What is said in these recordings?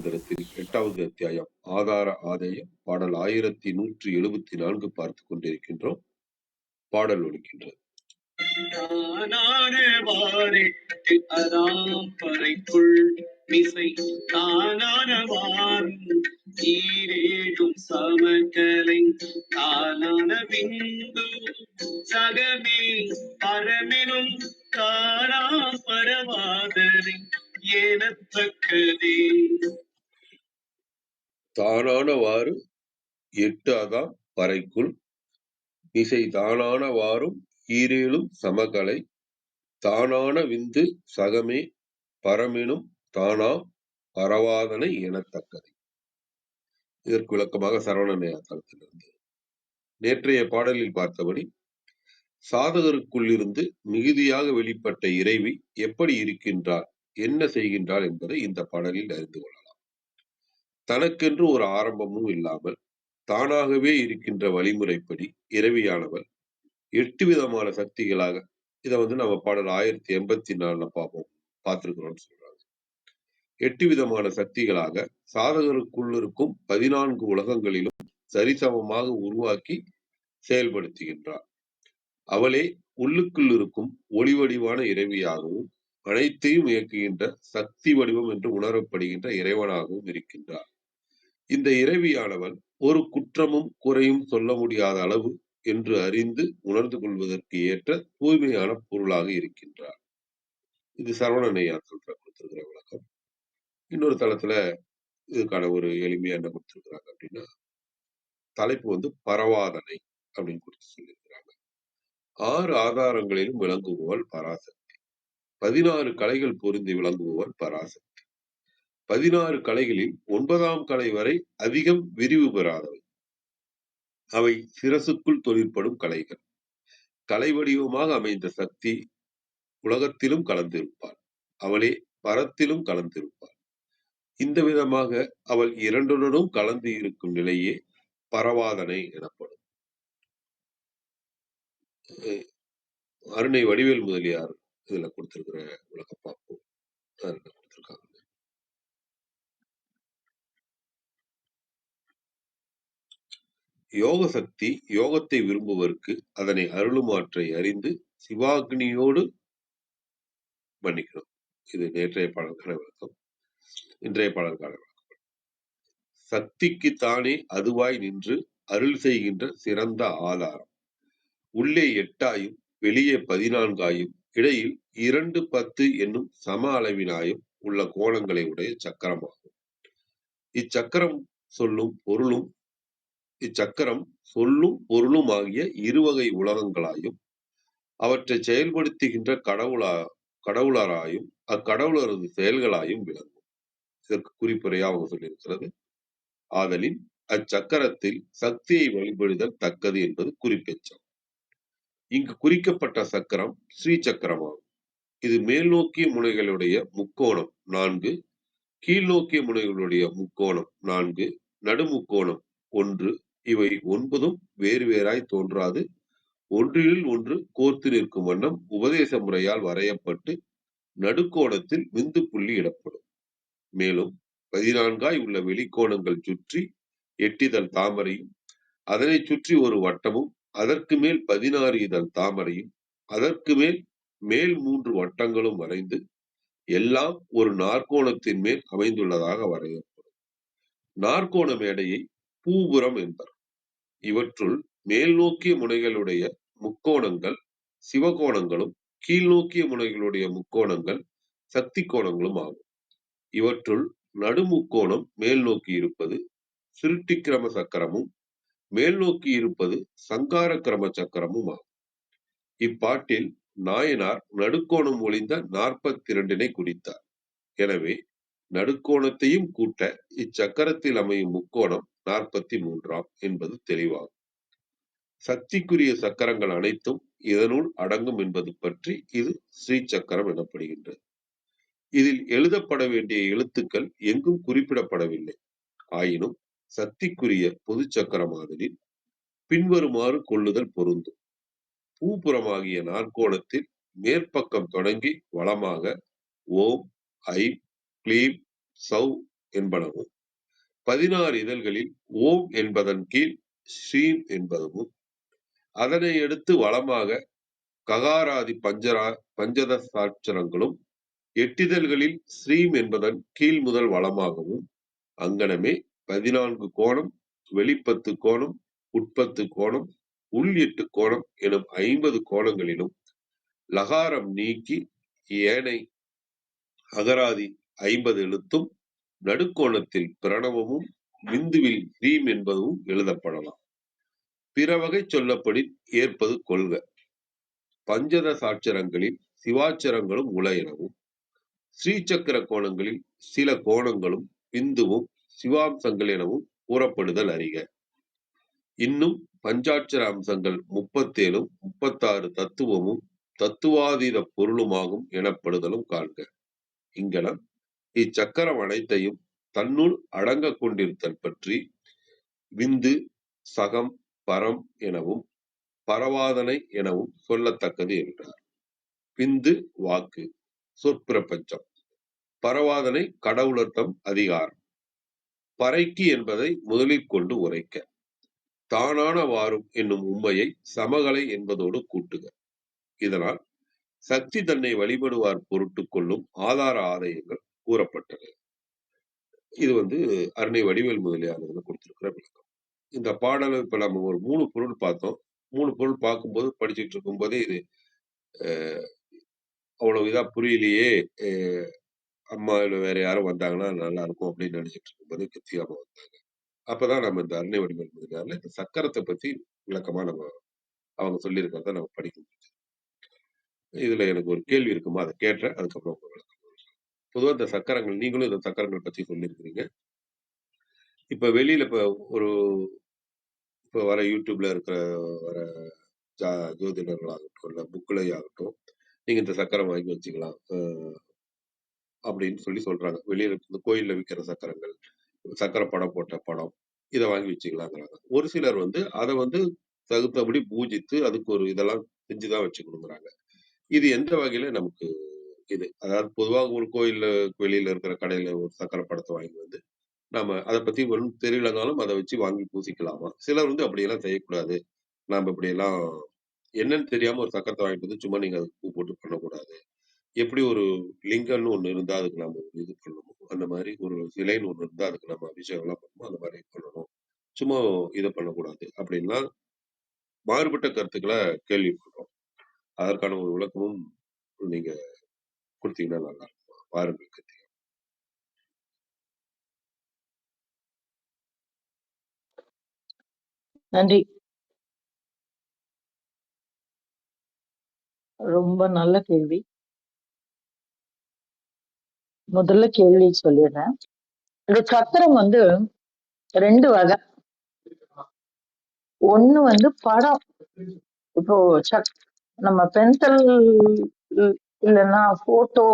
தரத்தில் 8வது அத்தியாயம் ஆதார ஆதேயம் பாடல் 1174 பார்த்துக் கொண்டிருக்கின்றோம். பாடல் ஒலிக்கின்றது. சமக்கலை தானான விந்து சகமே பரமெனும் காணா பரவாதனை ஏனத்தக்கதே. தானானவாறு 8 அதாம் பறைக்குள் இசை தானானவாறும் ஈரேழும் சமகலை தானான விந்து சகமே பரமெனும் தானா பரவாதனை எனத்தக்கது. இதற்கு விளக்கமாக சரவண தளத்திலிருந்து நேற்றைய பாடலில் பார்த்தபடி சாதகருக்குள்ளிருந்து மிகுதியாக வெளிப்பட்ட இறைவி எப்படி இருக்கின்றார், என்ன செய்கின்றார் என்பதை இந்த பாடலில் அறிந்து கொள்ளலாம். தனக்கென்று ஒரு ஆரம்பமும் இல்லாமல் தானாகவே இருக்கின்ற வழிமுறைப்படி இறைவியானவள் 8 விதமான சக்திகளாக, இதை நம்ம பாடல் 1084 பார்த்திருக்கிறோம்னு சொல்றாங்க. 8 விதமான சக்திகளாக சாதகருக்குள் இருக்கும் 14 உலகங்களிலும் சரிசமமாக உருவாக்கி செயல்படுத்துகின்றார். அவளே உள்ளுக்குள் இருக்கும் ஒளி வடிவான இறைவியாகவும் அனைத்தையும் இயக்குகின்ற சக்தி வடிவம் என்று உணரப்படுகின்ற இறைவனாகவும் இருக்கின்றார். இந்த இறைவியானவள் ஒரு குற்றமும் குறையும் சொல்ல முடியாத அளவு என்று அறிந்து உணர்ந்து கொள்வதற்கு ஏற்ற தூய்மையான பொருளாக இருக்கின்றார். இது சரவணனையா கொடுத்திருக்கிற விளக்கம். இன்னொரு தளத்துல இதுக்கான ஒரு எளிமையா என்ன கொடுத்திருக்கிறாங்க அப்படின்னா, தலைப்பு பரவாதனை அப்படின்னு கொடுத்து சொல்லியிருக்கிறாங்க. 6 ஆதாரங்களிலும் விளங்குபவள் பராசக்தி. 16 கலைகள் பொருந்தி விளங்குபவள் பராசக்தி. 16 கலைகளில் 9ஆம் கலை வரை அதிகம் விரிவு பெறாதவை. அவை சிரசுக்குள் தொழிற்படும் கலைகள். கலை வடிவமாக அமைந்த சக்தி உலகத்திலும் கலந்திருப்பாள். அவளே பரத்திலும் கலந்திருப்பாள். இந்த விதமாக அவள் இரண்டுடனும் கலந்து இருக்கும் நிலையே பரவாதனை எனப்படும். அருணை வடிவேல் முதலியார் இதுல கொடுத்திருக்கிற விளக்கம் பார்ப்போம். கொடுத்திருக்காங்க. யோக சக்தி யோகத்தை விரும்புவதற்கு அதனை அருளுமாற்றை அறிந்து சிவாக்னியோடு மன்னிக்கணும். இது நேற்றைய பாடல்கான விளக்கம். இன்றைய பாடல்கான விளக்கம். சக்திக்கு தானே அதுவாய் நின்று அருள் செய்கின்ற சிறந்த ஆதாரம். உள்ளே 8ஆயும் வெளியே 14ஆயும் இடையில் 2, 10 என்னும் சம அளவினாயும் உள்ள கோணங்களை உடைய சக்கரமாகும். இச்சக்கரம் சொல்லும் பொருளும் ஆகிய இருவகை உலகங்களாயும் அவற்றை செயல்படுத்துகின்ற கடவுளராயும் அக்கடவுளரது செயல்களாயும் விளங்கும். இதற்கு குறிப்புரையா அவங்க சொல்லியிருக்கிறது. ஆதலின் அச்சக்கரத்தில் சக்தியை வழிபடுதல் தக்கது என்பது குறிப்பெச்சம். இங்கு குறிக்கப்பட்ட சக்கரம் ஸ்ரீ சக்கரமாகும். இது மேல் நோக்கிய முனைகளுடைய முக்கோணம் 4, கீழ் நோக்கிய முனைகளுடைய முக்கோணம் 4, நடுமுக்கோணம் 1, இவை 9 வேறு வேறாய் தோன்றாது ஒன்றில் ஒன்று கோர்த்து நிற்கும் வண்ணம் உபதேச முறையால் வரையப்பட்டு நடுக்கோணத்தில் விந்து புள்ளி இடப்படும். மேலும் 14ஆய் உள்ள வெளிக்கோணங்கள் சுற்றி 8 இதழ் தாமரையும் அதனை சுற்றி ஒரு வட்டமும் அதற்கு மேல் 16 இதழ் தாமரையும் அதற்கு மேல் 3 வட்டங்களும் வரைந்து எல்லாம் ஒரு நாற்கோணத்தின் மேல் அமைந்துள்ளதாக வரையப்படும். நாற்கோண மேடையை பூபுரம் என்பர். இவற்றுள் மேல் நோக்கிய முனைகளுடைய முக்கோணங்கள் சிவகோணங்களும் கீழ் நோக்கிய முனைகளுடைய முக்கோணங்கள் சக்தி கோணங்களும் ஆகும். இவற்றுள் நடுமுக்கோணம் மேல் நோக்கி இருப்பது சிருட்டிக்கிரம சக்கரமும் மேல் நோக்கி இருப்பது சங்கார கிரம சக்கரமும் ஆகும். இப்பாட்டில் நாயனார் நடுக்கோணம் ஒளிந்த 42 குறித்தார். எனவே நடுக்கோணத்தையும் கூட்ட இச்சக்கரத்தில் அமையும் முக்கோணம் 43 என்பது தெளிவாகும். சக்திக்குரிய சக்கரங்கள் அனைத்தும் இதனுள் அடங்கும் என்பது பற்றி இது ஸ்ரீ சக்கரம் எனப்படுகின்றது. இதில் எழுதப்பட வேண்டிய எழுத்துக்கள் எங்கும் குறிப்பிடப்படவில்லை. ஆயினும் சக்திக்குரிய பொது சக்கரமாதலில் பின்வருமாறு கொள்ளுதல் பொருந்தும். பூபுரமாகிய நாற்கோணத்தில் மேற்பக்கம் தொடங்கி வலமாக ஓம், ஐம், க்ளீம், சௌ என்பனவும் 16 இதழ்களில் ஓம் என்பதன் கீழ் ஸ்ரீம் என்பதும் அதனை எடுத்து வளமாக ககாராதி பஞ்சத சாட்சரங்களும் 8 இதழ்களில் ஸ்ரீம் என்பதன் கீழ் முதல் வளமாகவும் அங்கனமே 14 கோணம் வெளி10 கோணம் உட்10 கோணம் உள் 8 கோணம் எனும் 50 கோணங்களிலும் லகாரம் நீக்கி ஏனை அகராதி 50 எழுத்தும் நடுக்கோணத்தில் பிரணவமும் விந்துவில் ரீம் என்பதும் எழுதப்படலாம். பிற வகை சொல்லப்படி ஏற்பது கொள்க. பஞ்சத சாட்சரங்களில் சிவாட்சரங்களும் உள எனவும் ஸ்ரீசக்கர கோணங்களில் சில கோணங்களும் பிந்துவும் சிவாம்சங்கள் எனவும் கூறப்படுதல் அறிக. இன்னும் பஞ்சாட்சர அம்சங்கள் 37 36 தத்துவமும் தத்துவாதீத பொருளுமாகும் எனப்படுதலும் காண்க. இங்கனம் இச்சக்கரம் அனைத்தையும் தன்னுள் அடங்க கொண்டிருத்தல் பற்றி விந்து சகம் பரம் எனவும் பரவாதனை எனவும் சொல்லத்தக்கது என்றார். விந்து வாக்கு சொற்பிரபஞ்சம், பரவாதனை கடவுளர்த்தம் அதிகாரம், பறைக்கு என்பதை முதலில் கொண்டு உரைக்க, தானான வாரும் என்னும் உண்மையை சமகலை என்பதோடு கூட்டுக. இதனால் சக்தி தன்னை வழிபடுவார் பொருட்டு கொள்ளும் ஆதார ஆதாயங்கள் கூறப்பட்டன. இது அருணை வடிவேல் முதலியார் கொடுத்திருக்கிற விளக்கம். இந்த பாடலை இப்ப நம்ம ஒரு 3 பொருள் பார்த்தோம். 3 பொருள் பார்க்கும்போது படிச்சுட்டு இருக்கும் போதே இது அவ்வளவு இதா புரியலையே, அம்மா இல்ல வேற யாரும் வந்தாங்கன்னா நல்லா இருக்கும் அப்படின்னு நினைச்சிட்டு இருக்கும்போது கிருத்திகாமா வந்தாங்க. அப்பதான் நம்ம இந்த அருணை வடிவேல் முதலியார்ல இந்த சக்கரத்தை பத்தி விளக்கமா அவங்க சொல்லியிருக்கிறத நம்ம படிக்க முடியும். இதுல எனக்கு ஒரு கேள்வி இருக்குமா, அதை கேட்டேன். அதுக்கப்புறம் உங்க விளக்கம். பொதுவா இந்த சக்கரங்கள், நீங்களும் இந்த சக்கரங்கள் பத்தி சொல்லியிருக்கிறீங்க. இப்ப வெளியில இப்ப வர யூடியூப்ல இருக்கிற வர ஜோதிடர்களாகட்டும் இல்ல புக்களை ஆகட்டும், நீங்க இந்த சக்கரம் வாங்கி வச்சுக்கலாம் அப்படின்னு சொல்றாங்க. வெளியில இந்த கோயில்ல விற்கிற சக்கரங்கள், சக்கர படம் போட்ட படம், இதை வாங்கி வச்சுக்கலாங்கிறாங்க. ஒரு சிலர் அதை தகுந்தபடி பூஜித்து அதுக்கு ஒரு இதெல்லாம் செஞ்சுதான் வச்சுக்கணுங்கிறாங்க. இது எந்த வகையில நமக்கு இது, அதாவது பொதுவாக ஒரு கோயில்ல வெளியில இருக்கிற கடையில ஒரு சக்கர படத்தை வாங்கி நாம அதை பத்தி ஒன்றும் தெரியலனாலும் அதை வச்சு வாங்கி பூசிக்கலாமா? சிலர் அப்படியெல்லாம் செய்யக்கூடாது, நாம இப்படியெல்லாம் என்னன்னு தெரியாம ஒரு சக்கரத்தை வாங்கிட்டு சும்மா நீங்க அதுக்கு பூ போட்டு பண்ணக்கூடாது, எப்படி ஒரு லிங்கம்னு ஒண்ணு இருந்தா அதுக்கு நம்ம இது பண்ணணும், அந்த மாதிரி ஒரு சிலைன்னு ஒண்ணு இருந்தா அதுக்கு நம்ம அபிஷேகம் எல்லாம் பண்ணணும், அந்த மாதிரி பண்ணணும், சும்மா இதை பண்ணக்கூடாது அப்படின்லாம் மாறுபட்ட கருத்துக்களை கேள்விப்படுறோம். அதற்கான ஒரு விளக்கமும் நீங்க கொடுத்தீங்கன்னா நல்லா இருக்கும். பாருங்கள் கத்தி. நன்றி. ரொம்ப நல்ல கேள்வி. முதல்ல கேள்வி சொல்லிடுறேன். இந்த சக்கரம் 2 வகை. ஒண்ணு படம். இப்போ நம்ம பென்சில் இல்லைன்னா போட்டோ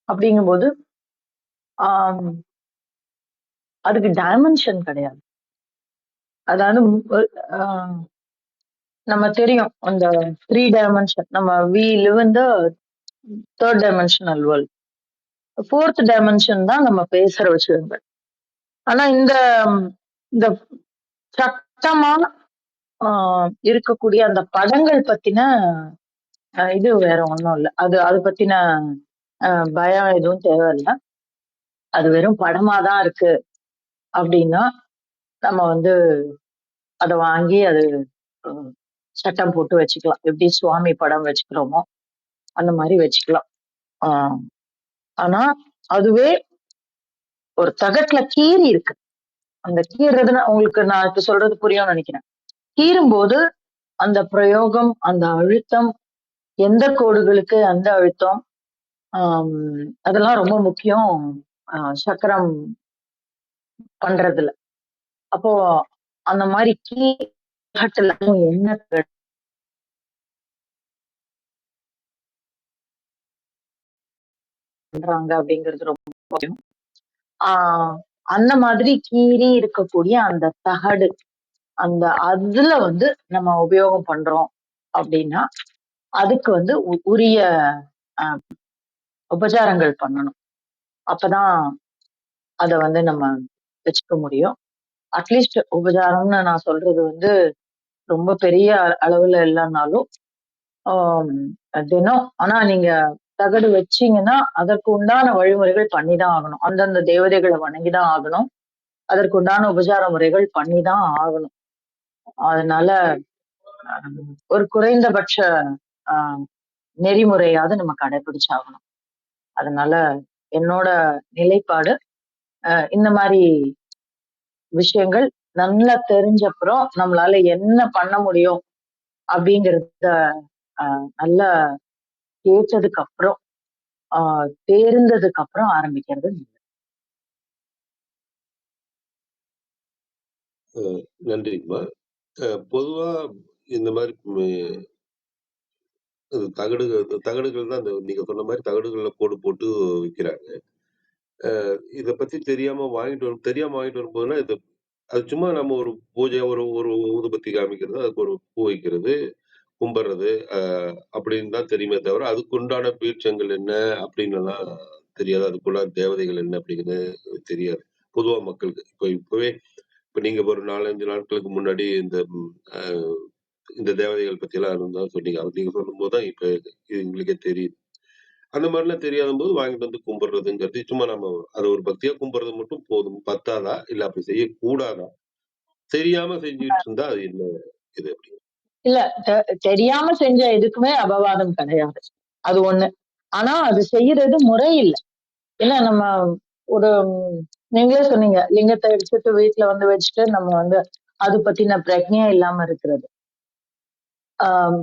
அப்படிங்கும்போது அதுக்கு டைமென்ஷன் கிடையாது. அதாவது நம்ம தெரியும் அந்த 3 டைமென்ஷன், நம்ம we live in the 3rd dimensional world. 4th dimension தான் நம்ம பேசுற விஷயங்கள். ஆனா இந்த சட்டமா இருக்கக்கூடிய அந்த படங்கள் பத்தின இது வேற ஒண்ணும் இல்லை. அது பத்தின பயம் எதுவும் தேவையில்லை. அது வெறும் படமாதான் இருக்கு அப்படின்னா நம்ம அதை வாங்கி அது சட்டம் போட்டு வச்சுக்கலாம். எப்படி சுவாமி படம் வச்சுக்கிறோமோ அந்த மாதிரி வச்சுக்கலாம். ஆனா அதுவே ஒரு தகட்டுல கீறி இருக்கு. அந்த கீறதுன்னா உங்களுக்கு நான் இப்ப சொல்றது புரியும்னு நினைக்கிறேன். கீறும்போது அந்த பிரயோகம், அந்த அழுத்தம், எந்த கோடுகளுக்கு அந்த அழுத்தம், அதெல்லாம் ரொம்ப முக்கியம் சக்கரம் பண்றதுல. அப்போ அந்த மாதிரி கீட்டுல என்ன பண்றாங்க அப்படிங்கிறது ரொம்ப முக்கியம். அந்த மாதிரி கீறி இருக்கக்கூடிய அந்த தகடு, அதுல நம்ம உபயோகம் பண்றோம் அப்படின்னா அதுக்கு உரிய உபச்சாரங்கள் பண்ணணும். அப்பதான் அத வந்து நம்ம வச்சுக்க முடியும். அட்லீஸ்ட் உபச்சாரம்னு நான் சொல்றது வந்து ரொம்ப பெரிய அளவுல இல்லன்னாலும், ஆம் தினம் ஆனா நீங்க தகடு வச்சீங்கன்னா, அதற்கு உண்டான வழிமுறைகள் பண்ணி தான் ஆகணும். அந்தந்த தேவதைகள வணங்கி தான் ஆகணும். அதற்கு உண்டான உபசார முறைகள் பண்ணி தான் ஆகணும். அதனால ஒரு குறைந்தபட்ச அ நெறிமுறையாவது நம்ம கடைபிடிச்சாகணும். அதனால என்னோட நிலைப்பாடு, இந்த மாரி விஷயங்கள் நல்லா தெரிஞ்சப்புறம், நம்மளால என்ன பண்ண முடியும் அப்படிங்கிறத நல்லா கேட்டதுக்கு அப்புறம், ஆ தேர்ந்ததுக்கு அப்புறம் ஆரம்பிக்கிறது நல்லது. நன்றிங்கம்மா. பொதுவா இந்த மாரி தகடுகள் தான் நீங்க சொன்ன மாரி தகடுகள்ல கோடு போட்டு விக்கிறாங்க. இத பத்தி தெரியாம வாங்கிட்டு வரும்போதுனா, அது சும்மா நம்ம ஒரு பூஜை ஒரு ஒரு ஊதுபத்தி காமிக்கிறது, அதுக்கு ஒரு பூ வைக்கிறது, கும்பிடுறது, அப்படின்னு தான் தெரியுமே தவிர, அதுக்குண்டான பீட்சங்கள் என்ன அப்படின்னுலாம் தெரியாது. அதுக்குள்ள தேவதைகள் என்ன அப்படிங்கிறது தெரியாது. பொதுவா மக்களுக்கு. இப்ப நீங்க ஒரு 4, 5 நாட்களுக்கு முன்னாடி அ இந்த தேவதைகள் பத்திலாம் இருந்தா சொன்னீங்க. அது நீங்க சொல்லும்போது தான் இப்ப இது எங்களுக்கே தெரியுது. அந்த மாரிலாம் தெரியாதம்போது வாங்கிட்டு வந்து கும்பிடுறதுங்கிறது, சும்மா நம்ம அத ஒரு பக்தியா கும்பிடுறது மட்டும் போதும். பத்தாதா? இல்ல அப்படி செய்யக்கூடாதா? தெரியாம செஞ்சுட்டு இருந்தா அது என்ன இது அப்படி? இல்ல தெ தெரியாம செஞ்ச எதுக்குமே அபவாதம் கிடையாது. அது ஒண்ணு. ஆனா அது செய்யறது முறை இல்ல. ஏன்னா நம்ம ஒரு நீங்களே சொன்னீங்க. லிங்கத்த எடுத்துட்டு வீட்ல வந்து வச்சுட்டு நம்ம வந்து அது பத்தின பிரக்ஞை இல்லாம இருக்கிறது. ஆம்,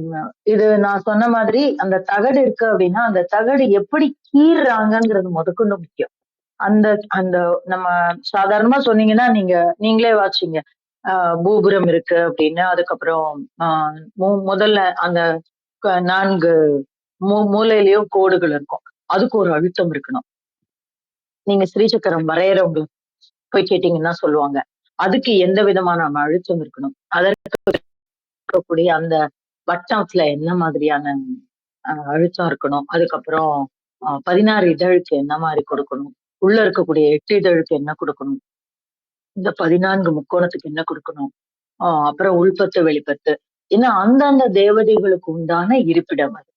இது நான் சொன்ன மாதிரி அந்த தகடு இருக்கு அப்படின்னா, அந்த தகடு எப்படி கீறுறாங்கங்கிறது முதற்கொண்டு முக்கியம். அந்த அந்த நம்ம சாதாரணமா சொன்னீங்கன்னா, நீங்களே வாட்சிங்க. கோபுரம் இருக்கு அப்படின்னு. அதுக்கப்புறம் ஆ முதல்ல அந்த 4 மூலையிலயும் கோடுகள் இருக்கும். அதுக்கு ஒரு அழுத்தம் இருக்கணும். நீங்க ஸ்ரீசக்கரம் வரையறவங்க போய் கேட்டீங்கன்னா சொல்லுவாங்க. அதுக்கு எந்த விதமான அழுத்தம் இருக்கணும். அதற்கு இருக்கக்கூடிய அந்த வட்டத்துல என்ன மாதிரியான அழுத்தம் இருக்கணும். அதுக்கப்புறம் 16 இதழுக்கு என்ன மாரி கொடுக்கணும். உள்ள இருக்கக்கூடிய 8 இதழுக்கு என்ன குடுக்கணும். இந்த 14 முக்கோணத்துக்கு என்ன குடுக்கணும். அப்புறம் உள்பத்து, வெளிப்பத்து. ஏன்னா அந்தந்த தேவதைகளுக்கு உண்டான இருப்பிடம் அது.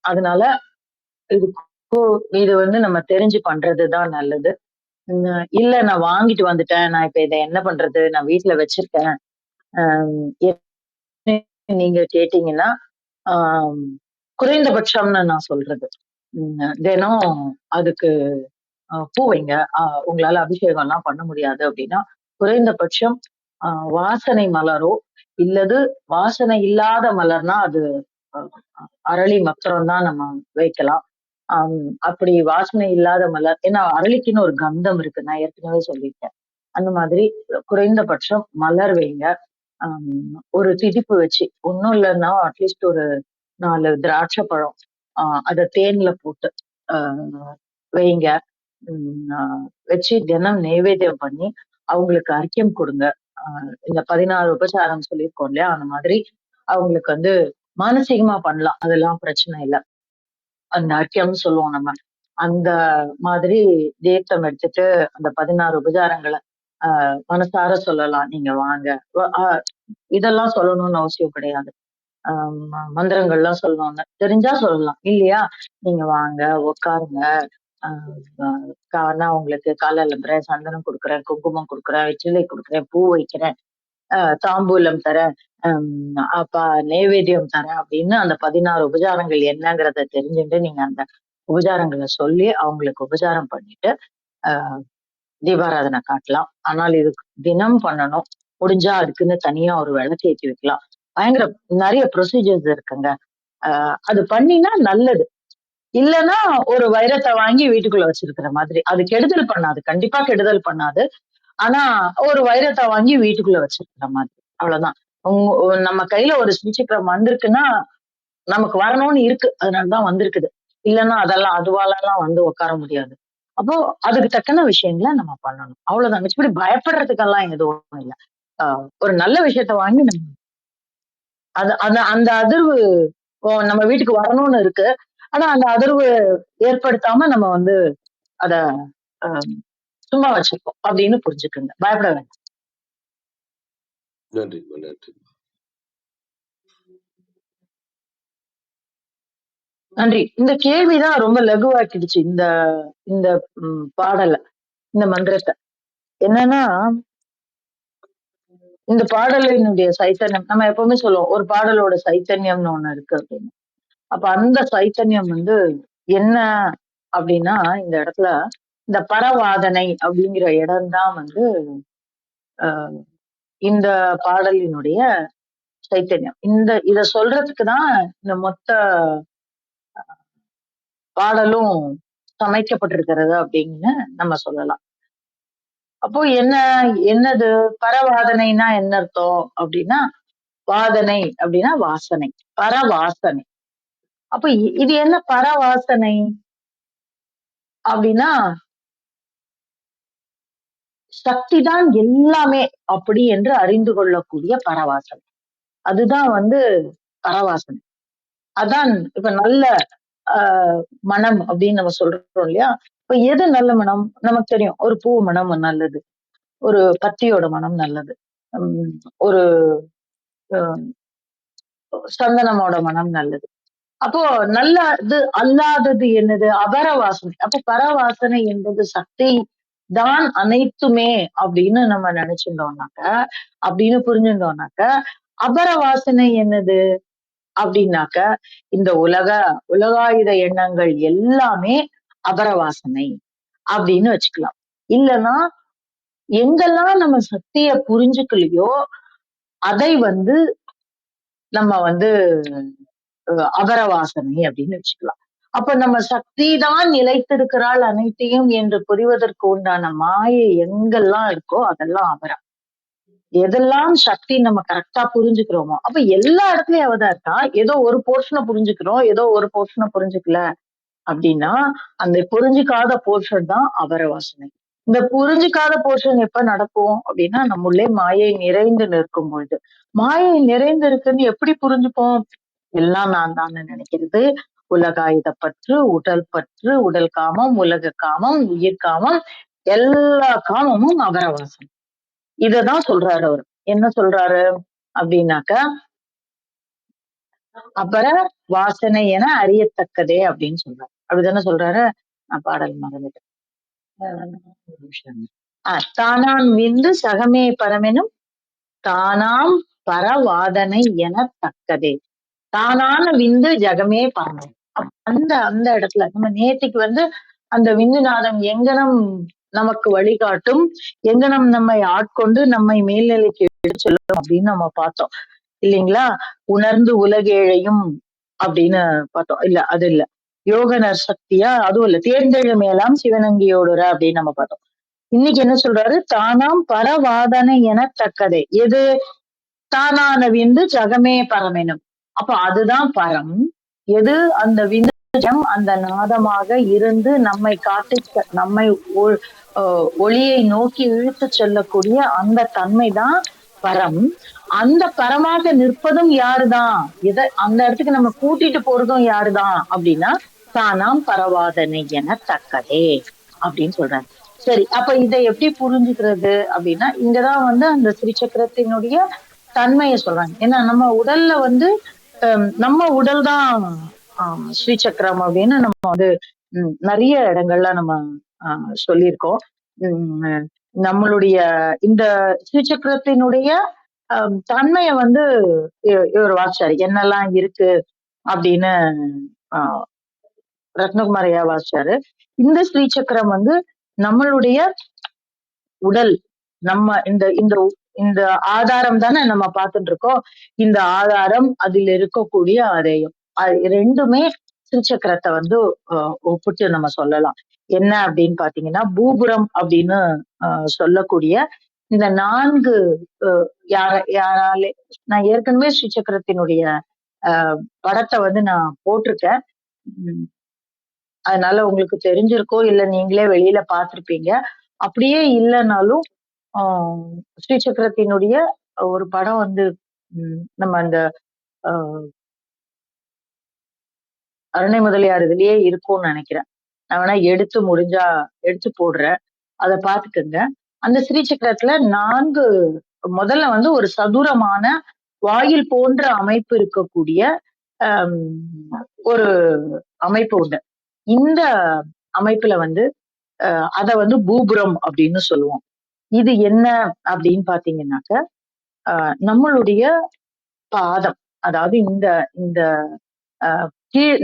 அதனால இது இது வந்து நம்ம தெரிஞ்சு பண்றது தான் நல்லது. இல்ல நான் வாங்கிட்டு வந்துட்டேன். நான் இப்ப இத என்ன பண்றது? நான் வீட்ல வச்சிருக்கேன். அம் நீங்க கேட்டீங்கன்னா, ஆம் குறைந்தபட்சம்னு நான் சொல்றது. தினம் அதுக்கு பூ வைங்க. உங்களால அபிஷேகம்லாம் பண்ண முடியாது அப்படின்னா, குறைந்தபட்சம் அ வாசனை மலரோ, இல்லது வாசனை இல்லாத மலர்னா அது அ அரளி மாத்திரம் தான் நம்ம வைக்கலாம். அம் அப்படி வாசனை இல்லாத மலர் ஏன்னா அரளிக்குன்னு ஒரு கந்தம் இருக்கு. நான் ஏற்கனவே சொல்லியிருக்கேன். அந்த மாதிரி குறைந்தபட்சம் மலர் வைங்க. ஒரு திதிப்பு வச்சு, ஒண்ணும் இல்லன்னா அட்லீஸ்ட் ஒரு 4 திராட்சை பழம். அ அத தேன்ல போட்டு அ வைங்க. வச்சு தினம் நெய்வேத்தியம் பண்ணி, அவங்களுக்கு அர்க்கியம் குடுங்க. அ இந்த 16 உபசாரம் சொல்லியிருக்கோம் இல்லையா? அந்த மாதிரி அவங்களுக்கு வந்து மானசீகமா பண்ணலாம். அதெல்லாம் பிரச்சனை இல்ல. அந்த அர்க்கியம்னு சொல்லுவோம் நம்ம. அந்த மாதிரி தீர்த்தம் எடுத்துட்டு அந்த 16 உபசாரங்கள மனசார சொல்லலாம். நீங்க வாங்க. வ அ இதெல்லாம் சொல்லணும்னு அவசியம் கிடையாது. அ மந்திரங்கள்லாம் சொல்லணும்னு. தெரிஞ்சா சொல்லலாம். இல்லையா? நீங்க வாங்க, உட்காருங்க. அ அ நான் உங்களுக்கு கால் அலம்புறேன், சந்தனம் குடுக்குறேன், குங்குமம் குடுக்குறேன், வெற்றிலை குடுக்குறேன், பூ வைக்கிறேன், தாம்பூலம் தரேன், அப்ப நெய்வேத்தியம் தரேன் அப்படின்னு அந்த 16 உபசாரங்கள் என்னங்கிறத தெரிஞ்சுட்டு நீங்க அந்த உபசாரங்கள சொல்லி அவங்களுக்கு உபசாரம் பண்ணிட்டு, அ தீபாராதனை காட்டலாம். ஆனால் இது தினம் பண்ணணும். முடிஞ்சா அதுக்குன்னு தனியா ஒரு விளக்கு ஏத்தி வைக்கலாம். பயங்கர நெறைய ப்ரொசீஜர்ஸ் இருக்குங்க. அது பண்ணினா நல்லது. இல்லன்னா ஒரு வைரத்த வாங்கி வீட்டுக்குள்ள வச்சிருக்கிற மாதிரி. அது கெடுதல் பண்ணாது. கண்டிப்பா கெடுதல் பண்ணாது. ஆனா ஒரு வைரத்த வாங்கி வீட்டுக்குள்ள வச்சிருக்கிற மாதிரி. அவ்வளவுதான். நம்ம கையில ஒரு ஸ்ரீசக்கரம் வந்திருக்குன்னா, நமக்கு வரணும்னு இருக்கு. அதனால தான் வந்திருக்குது. இல்லன்னா அதெல்லாம் அதுவாலலாம் வந்து உட்கார முடியாது. அப்போ அதுக்கு தக்கன விஷயங்கள நம்ம பண்ணணும். அவ்வளவுதான். மிச்சபடி பயப்படுறதுக்கெல்லாம் எதுவும் இல்ல. அ ஒரு நல்ல விஷயத்த வாங்கி நம்ம அது அந்த அந்த அதிர்வு நம்ம வீட்டுக்கு வரணும்னு இருக்கு. ஆனா அந்த அதிர்வு ஏற்படுத்தாம நம்ம வந்து அத அ சும்மா வச்சிருக்கோம் அப்படின்னு புரிஞ்சுக்குங்க. பயப்பட வேண்டாம். நன்றிம்மா, நன்றி. நன்றி. இந்த கேள்விதான் ரொம்ப லகுவாக்கிடுச்சு இந்த இந்த பாடல, இந்த மந்திரத்தை. என்னன்னா, இந்த பாடலினுடைய சைத்தன்யம் நம்ம எப்பவுமே சொல்லுவோம், ஒரு பாடலோட சைத்தன்யம்னு ஒண்ணு இருக்கு அப்படின்னு. அப்ப அந்த சைத்தன்யம் வந்து என்ன அப்படின்னா, இந்த இடத்துல இந்த பரவாதனை அப்படிங்கிற இடம்தான் வந்து அஹ் இந்த பாடலினுடைய சைத்தன்யம். இத சொல்றதுக்குதான் இந்த மொத்த பாடலும் சமைக்கப்பட்டிருக்கிறது அப்படின்னு நம்ம சொல்லலாம். அப்போ என்னது பரவாதனைனா என்ன அர்த்தம் அப்படின்னா, வாதனை அப்படின்னா வாசனை, பரவாசனை. அப்ப இது என்ன பரவாசனை அப்படின்னா, சக்திதான் எல்லாமே அப்படி என்று அறிந்து கொள்ளக்கூடிய பரவாசனை. அதுதான் வந்து பரவாசனை. அதான் இப்ப நல்ல மனம் அப்படின்னு நம்ம சொல்றோம் இல்லையா? இப்ப எது நல்ல மனம் நமக்கு தெரியும். ஒரு பூ மனம் நல்லது, ஒரு பத்தியோட மனம் நல்லது, ஒரு சந்தனமோட மனம் நல்லது. அப்போ நல்லது அல்லாதது என்னது? அபரவாசனை. அப்ப பரவாசனை என்பது சக்தி தான் அனைத்துமே அப்படின்னு நம்ம நினைச்சிருந்தோம்னாக்க, அப்படின்னு புரிஞ்சிருந்தோம்னாக்க, அபரவாசனை என்னது அப்படின்னாக்க, இந்த உலகாயுத எண்ணங்கள் எல்லாமே அபரவாசனை அப்படின்னு வச்சுக்கலாம். இல்லைன்னா எங்கெல்லாம் நம்ம சக்திய புரிஞ்சுக்கலையோ அதை வந்து நம்ம வந்து அபரவாசனை அப்படின்னு வச்சுக்கலாம். அப்ப நம்ம சக்தி தான் நிலைத்திருக்கிறாள் அனைத்தையும் என்று புரிவதற்கு உண்டான மாயை எங்கெல்லாம் இருக்கோ அதெல்லாம் அபரம். எதெல்லாம் சக்தி நம்ம கரெக்டா புரிஞ்சுக்கிறோமோ, அப்ப எல்லா இடத்துலயும் அவதான் இருக்கா. ஏதோ ஒரு போர்ஷனை புரிஞ்சுக்கிறோம், ஏதோ ஒரு போர்ஷனை புரிஞ்சுக்கல அப்படின்னா, அந்த புரிஞ்சுக்காத போர்ஷன் தான் அபரவாசனை. இந்த புரிஞ்சுக்காத போர்ஷன் எப்ப நடக்கும் அப்படின்னா, நம்முள்ளே மாயை நிறைந்து நிற்கும் பொழுது. மாயை நிறைந்து இருக்குன்னு எப்படி புரிஞ்சுப்போம்? எல்லாம் நான் தான் நினைக்கிறது, உலகாயுத பற்று, உடல் பற்று, உடல் காமம், உலக காமம், உயிர் காமம், எல்லா காமமும் அபரவாசனை. இததான் சொல்றாரு அவரு. என்ன சொல்றாரு அப்படின்னாக்க, அபர வாசனை என அறியத்தக்கதே அப்படின்னு சொல்றாரு. அப்படிதானே சொல்றாரு. நான் பாடல் மறந்துட்டேன். தானாம் விந்து சகமே பரமெனும் தானாம் பரவாதனை என தக்கதே. தானான விந்து ஜகமே பரமம். அந்த அந்த இடத்துல நம்ம நேத்திக்கு வந்து அந்த விந்துநாதம் எங்கனம் நமக்கு வழிகாட்டும், எங்கனம் நம்மை ஆட்கொண்டு நம்மை மேல்நிலைக்கு எடுத்து செல்லும் அப்படின்னு நம்ம பார்த்தோம் இல்லைங்களா? உணர்ந்து உலகேழையும் அப்படின்னு பார்த்தோம். இல்ல அது இல்ல, யோகனர் சக்தியா அதுவும் இல்ல, தேர்ந்தெழு மேலாம் சிவனங்கியோடுற அப்படின்னு நம்ம பார்த்தோம். இன்னைக்கு என்ன சொல்றாரு? தானாம் பரவாதனை என தக்கதே. எது? தானான விந்து ஜகமே பரமெனும். அப்ப அதுதான் பரம். எது? அந்த விந்துஜம் அந்த நாதமாக இருந்து நம்மை காட்டி நம்மை ஒளியை நோக்கி இழுத்து செல்லக்கூடிய அந்த தன்மைதான் பரம். அந்த பரமாக நிற்பதும் யாருதான்? அந்த இடத்துக்கு நம்ம கூட்டிட்டு போறதும் யாருதான் அப்படின்னா, தானாம் பரவாதனை என தக்கதே அப்படின்னு சொல்றாரு. சரி, அப்ப இதை எப்படி புரிஞ்சுக்கிறது அப்படின்னா, இங்கதான் வந்து அந்த ஸ்ரீசக்கரத்தினுடைய தன்மையை சொல்றாங்க. ஏன்னா நம்ம உடல்ல வந்து நம்ம உடல் தான் ஸ்ரீசக்கரம் அப்படின்னு நம்ம வந்து நிறைய இடங்கள்ல நம்ம சொல்லியிருக்கோம். நம்மளுடைய இந்த ஸ்ரீசக்கரத்தினுடைய தன்மைய வந்து இவர் வாசிச்சாரு. என்னெல்லாம் இருக்கு அப்படின்னு ரத்னகுமாரையா வாசிச்சாரு. இந்த ஸ்ரீசக்கரம் வந்து நம்மளுடைய உடல், நம்ம இந்த இந்த இந்த ஆதாரம் தானே நம்ம பார்த்துட்டு இருக்கோம். இந்த ஆதாரம், அதில் இருக்கக்கூடிய அதயம், ரெண்டுமே ஸ்ரீசக்கரத்தை வந்து ஒப்பிட்டு நம்ம சொல்லலாம். என்ன அப்படின்னு பாத்தீங்கன்னா, பூபுரம் அப்படின்னு சொல்லக்கூடிய இந்த 4 யாராலே நான் ஏற்கனவே ஸ்ரீசக்கரத்தினுடைய படத்தை வந்து நான் போட்டிருக்கேன். அதனால உங்களுக்கு தெரிஞ்சிருக்கோ இல்ல நீங்களே வெளியில பார்த்திருப்பீங்க. அப்படியே இல்லைன்னாலும் ஸ்ரீசக்கரத்தினுடைய ஒரு படம் வந்து நம்ம அந்த அருணை முதலியார் இதுலயே இருக்கும்னு நினைக்கிறேன். நான் வேணா எடுத்து முடிஞ்சா எடுத்து போடுறேன். அதை பார்த்துக்கோங்க. அந்த ஸ்ரீசக்கரத்துல 4 முதல்ல வந்து ஒரு சதுரமான வாயில் போன்ற அமைப்பு இருக்கக்கூடிய ஆம், ஒரு அமைப்பு உண்டு. இந்த அமைப்புல வந்து அத வந்து பூபுரம் அப்படின்னு சொல்லுவோம். இது என்ன அப்படின்னு பாத்தீங்கன்னாக்க, நம்மளுடைய பாதம். அதாவது இந்த இந்த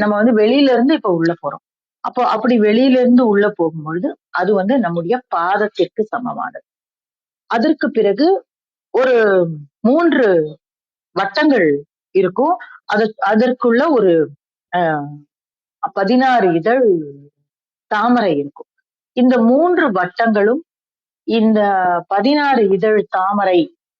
நம்ம வந்து வெளியில இருந்து இப்ப உள்ள போறோம். அப்போ அப்படி வெளியில இருந்து உள்ள போகும்பொழுது அது வந்து நம்முடைய பாதத்திற்கு சமமானது. அதற்கு பிறகு ஒரு 3 வட்டங்கள் இருக்கும். அதற்குள்ள ஒரு 16 இதழ் தாமரை இருக்கும். இந்த 3 வட்டங்களும் இந்த 16 இதழ் தாமரை